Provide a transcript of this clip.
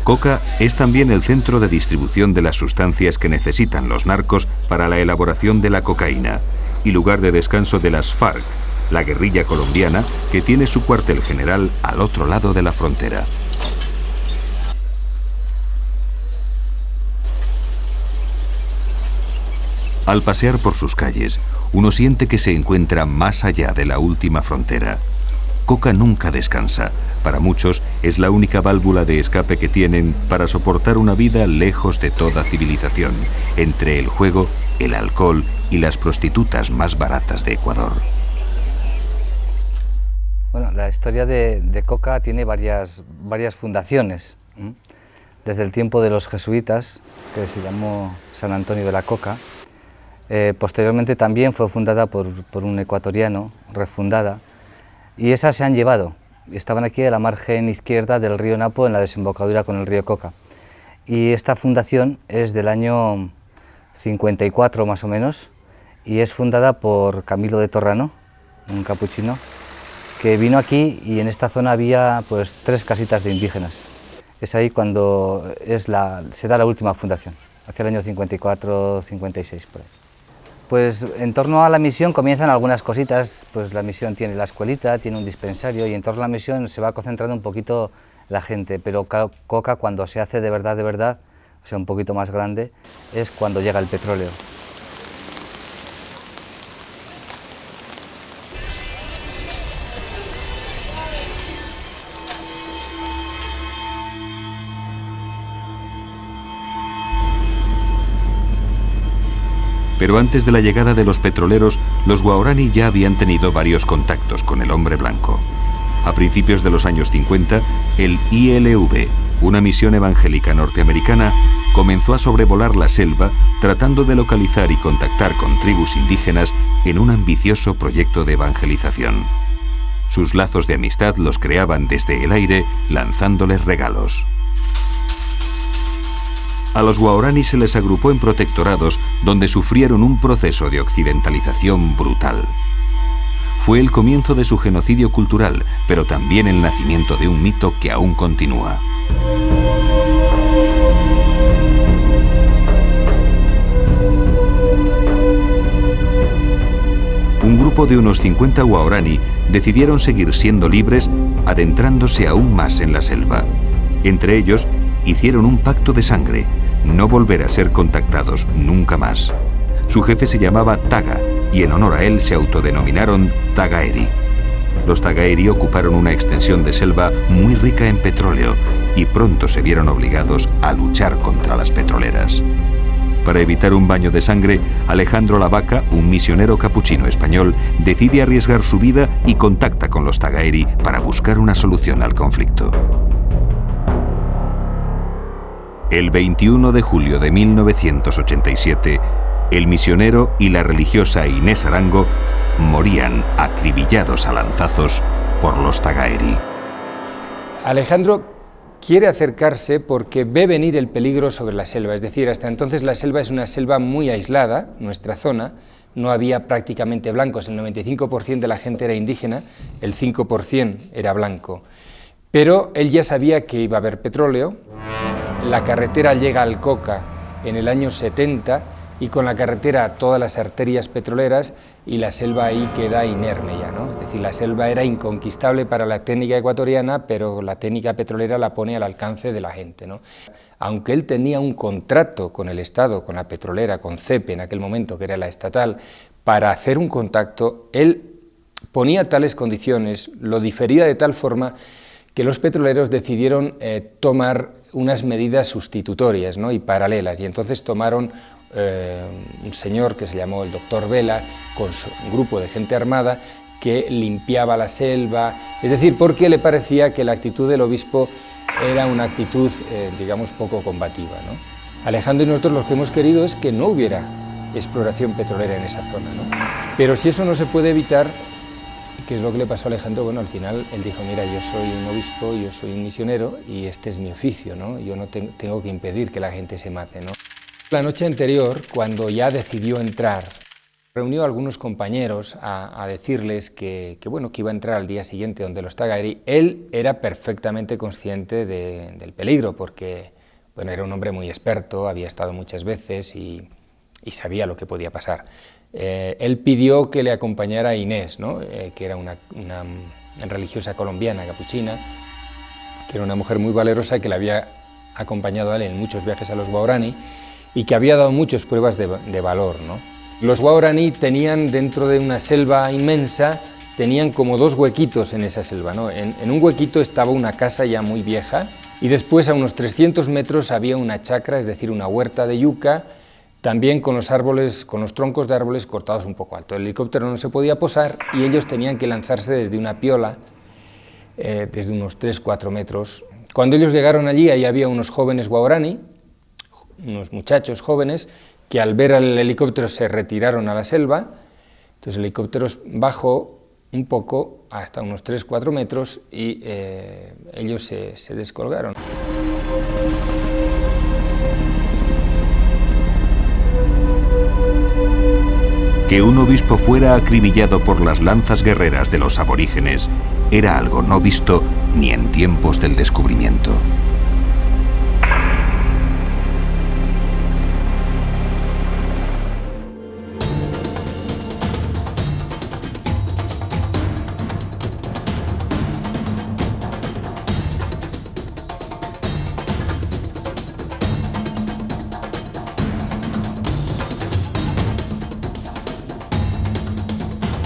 Coca es también el centro de distribución de las sustancias que necesitan los narcos para la elaboración de la cocaína y lugar de descanso de las FARC, la guerrilla colombiana que tiene su cuartel general al otro lado de la frontera. Al pasear por sus calles, uno siente que se encuentra más allá de la última frontera. Coca nunca descansa. Para muchos es la única válvula de escape que tienen para soportar una vida lejos de toda civilización, entre el juego, el alcohol y las prostitutas más baratas de Ecuador. Bueno, la historia de Coca tiene varias fundaciones. Desde el tiempo de los jesuitas, que se llamó San Antonio de la Coca. Posteriormente también fue fundada por un ecuatoriano, refundada, y esas se han llevado. Estaban aquí a la margen izquierda del río Napo, en la desembocadura con el río Coca. Y esta fundación es del año 54 más o menos, y es fundada por Camilo de Torrano, un capuchino, que vino aquí y en esta zona había pues 3 casitas de indígenas. Es ahí cuando se da la última fundación, hacia el año 54-56 por ahí. Pues en torno a la misión comienzan algunas cositas, pues la misión tiene la escuelita, tiene un dispensario y en torno a la misión se va concentrando un poquito la gente, pero Coca cuando se hace de verdad, o sea un poquito más grande, es cuando llega el petróleo. Pero antes de la llegada de los petroleros, los guaraní ya habían tenido varios contactos con el hombre blanco. A principios de los años 50, el ILV, una misión evangélica norteamericana, comenzó a sobrevolar la selva tratando de localizar y contactar con tribus indígenas en un ambicioso proyecto de evangelización. Sus lazos de amistad los creaban desde el aire, lanzándoles regalos. A los guaraní se les agrupó en protectorados donde sufrieron un proceso de occidentalización brutal. Fue el comienzo de su genocidio cultural, pero también el nacimiento de un mito que aún continúa. Un grupo de unos 50 guaraní decidieron seguir siendo libres, adentrándose aún más en la selva. Entre ellos, hicieron un pacto de sangre, no volver a ser contactados nunca más. Su jefe se llamaba Taga y en honor a él se autodenominaron Tagaeri. Los Tagaeri ocuparon una extensión de selva muy rica en petróleo y pronto se vieron obligados a luchar contra las petroleras. Para evitar un baño de sangre, Alejandro Lavaca, un misionero capuchino español, decide arriesgar su vida y contacta con los Tagaeri para buscar una solución al conflicto. El 21 de julio de 1987, el misionero y la religiosa Inés Arango morían acribillados a lanzazos por los Tagaeri. Alejandro quiere acercarse porque ve venir el peligro sobre la selva, es decir, hasta entonces la selva es una selva muy aislada, nuestra zona, no había prácticamente blancos, el 95% de la gente era indígena, el 5% era blanco, pero él ya sabía que iba a haber petróleo. La carretera llega al Coca en el año 70 y con la carretera todas las arterias petroleras y la selva ahí queda inerme ya, ¿no? Es decir, la selva era inconquistable para la técnica ecuatoriana, pero la técnica petrolera la pone al alcance de la gente, ¿no? Aunque él tenía un contrato con el Estado, con la petrolera, con CEPE en aquel momento, que era la estatal, para hacer un contacto, él ponía tales condiciones, lo difería de tal forma que los petroleros decidieron tomar unas medidas sustitutorias, ¿no? Y paralelas, y entonces tomaron un señor que se llamó el doctor Vela, con un grupo de gente armada que limpiaba la selva, es decir, porque le parecía que la actitud del obispo era una actitud, digamos, poco combativa, ¿no? Alejandro y nosotros lo que hemos querido es que no hubiera exploración petrolera en esa zona, ¿no? Pero si eso no se puede evitar, ¿qué es lo que le pasó a Alejandro? Bueno, al final él dijo, mira, yo soy un obispo, yo soy un misionero y este es mi oficio, ¿no? Yo no tengo que impedir que la gente se mate, ¿no? La noche anterior, cuando ya decidió entrar Reunió a algunos compañeros a decirles que iba a entrar al día siguiente donde los Tagari. Él era perfectamente consciente del peligro, porque era un hombre muy experto, había estado muchas veces y sabía lo que podía pasar. Él pidió que le acompañara a Inés, ¿no? Que era una religiosa colombiana, capuchina, que era una mujer muy valerosa, que le había acompañado a él en muchos viajes a los Guaraní y que había dado muchas pruebas de valor, ¿no? Los Guaraní tenían, dentro de una selva inmensa, tenían como dos huequitos en esa selva, ¿no? En un huequito estaba una casa ya muy vieja y después a unos 300 metros había una chacra, es decir, una huerta de yuca, también con los troncos de árboles cortados un poco alto. El helicóptero no se podía posar y ellos tenían que lanzarse desde una piola, desde unos 3-4 metros. Cuando ellos llegaron allí, ahí había unos jóvenes Guaraní, unos muchachos jóvenes, que al ver al helicóptero se retiraron a la selva. Entonces el helicóptero bajó un poco hasta unos 3-4 metros y ellos se descolgaron. Que un obispo fuera acribillado por las lanzas guerreras de los aborígenes era algo no visto ni en tiempos del descubrimiento.